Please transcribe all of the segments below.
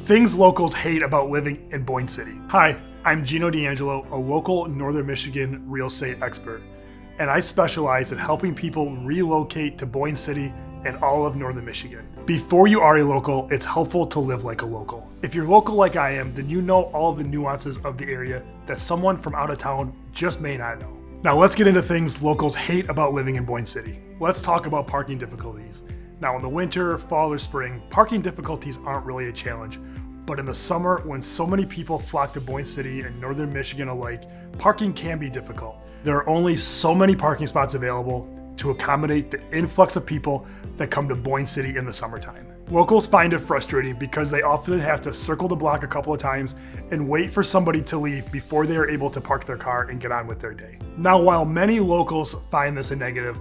Things locals hate about living in Boyne City. Hi, I'm Geno D'Angelo, a local Northern Michigan real estate expert, and I specialize in helping people relocate to Boyne City and all of Northern Michigan. Before you are a local, it's helpful to live like a local. If you're local like I am, then you know all of the nuances of the area that someone from out of town just may not know. Now let's get into things locals hate about living in Boyne City. Let's talk about parking difficulties. Now in the winter, fall, or spring, parking difficulties aren't really a challenge. But in the summer, when so many people flock to Boyne City and Northern Michigan alike, parking can be difficult. There are only so many parking spots available to accommodate the influx of people that come to Boyne City in the summertime. Locals find it frustrating because they often have to circle the block a couple of times and wait for somebody to leave before they are able to park their car and get on with their day. Now, while many locals find this a negative,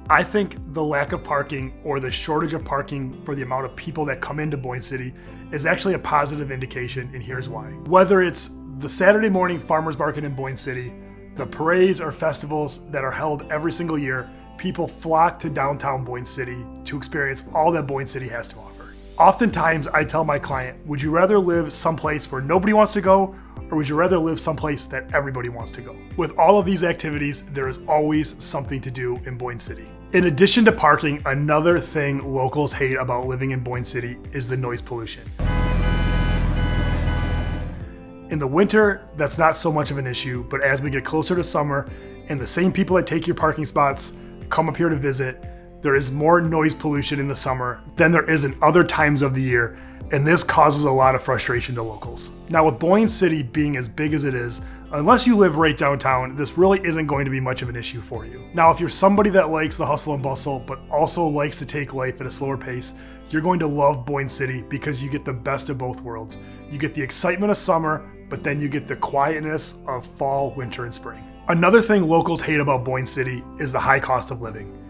I think the lack of parking or the shortage of parking for the amount of people that come into Boyne City is actually a positive indication, and here's why. Whether it's the Saturday morning farmers market in Boyne City, the parades or festivals that are held every single year, people flock to downtown Boyne City to experience all that Boyne City has to offer. Oftentimes, I tell my client, would you rather live someplace where nobody wants to go, or would you rather live someplace that everybody wants to go? With all of these activities, there is always something to do in Boyne City. In addition to parking, another thing locals hate about living in Boyne City is the noise pollution. In the winter, that's not so much of an issue, but as we get closer to summer and the same people that take your parking spots come up here to visit, there is more noise pollution in the summer than there is in other times of the year, and this causes a lot of frustration to locals. Now, with Boyne City being as big as it is, unless you live right downtown, this really isn't going to be much of an issue for you. Now, if you're somebody that likes the hustle and bustle, but also likes to take life at a slower pace, you're going to love Boyne City because you get the best of both worlds. You get the excitement of summer, but then you get the quietness of fall, winter, and spring. Another thing locals hate about Boyne City is the high cost of living.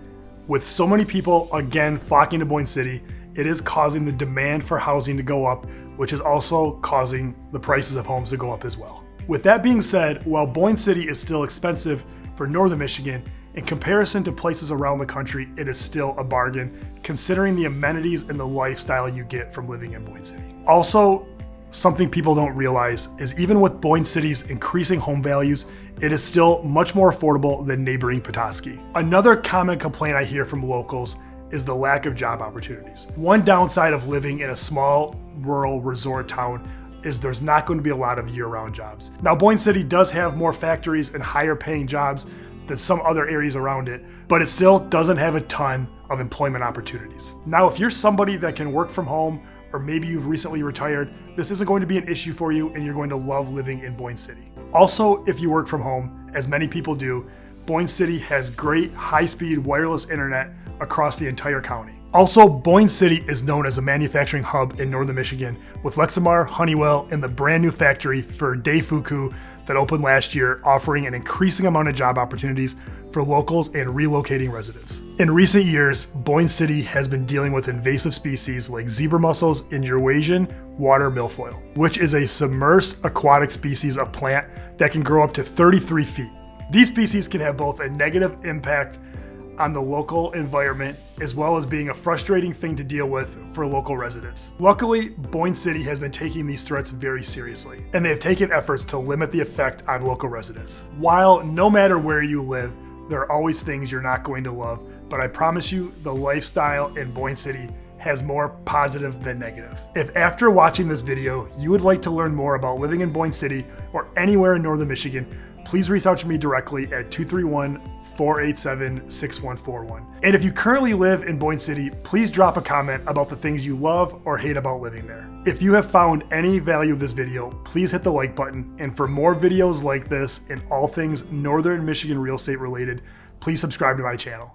With so many people, again, flocking to Boyne City, it is causing the demand for housing to go up, which is also causing the prices of homes to go up as well. With that being said, while Boyne City is still expensive for Northern Michigan, in comparison to places around the country, it is still a bargain, considering the amenities and the lifestyle you get from living in Boyne City. Also, something people don't realize is even with Boyne City's increasing home values, it is still much more affordable than neighboring Petoskey. Another common complaint I hear from locals is the lack of job opportunities. One downside of living in a small rural resort town is there's not going to be a lot of year-round jobs. Now, Boyne City does have more factories and higher paying jobs than some other areas around it, but it still doesn't have a ton of employment opportunities. Now, if you're somebody that can work from home, or maybe you've recently retired, this isn't going to be an issue for you and you're going to love living in Boyne City. Also, if you work from home, as many people do, Boyne City has great high-speed wireless internet across the entire county. Also, Boyne City is known as a manufacturing hub in Northern Michigan with Lexmark, Honeywell, and the brand new factory for Daifuku that opened last year, offering an increasing amount of job opportunities for locals and relocating residents. In recent years, Boyne City has been dealing with invasive species like zebra mussels and Eurasian water milfoil, which is a submerged aquatic species of plant that can grow up to 33 feet. These species can have both a negative impact on the local environment, as well as being a frustrating thing to deal with for local residents. Luckily, Boyne City has been taking these threats very seriously, and they have taken efforts to limit the effect on local residents. While no matter where you live, there are always things you're not going to love, but I promise you the lifestyle in Boyne City has more positive than negative. If after watching this video, you would like to learn more about living in Boyne City or anywhere in Northern Michigan, please reach out to me directly at 231-487-6141. And if you currently live in Boyne City, please drop a comment about the things you love or hate about living there. If you have found any value of this video, please hit the like button. And for more videos like this and all things Northern Michigan real estate related, please subscribe to my channel.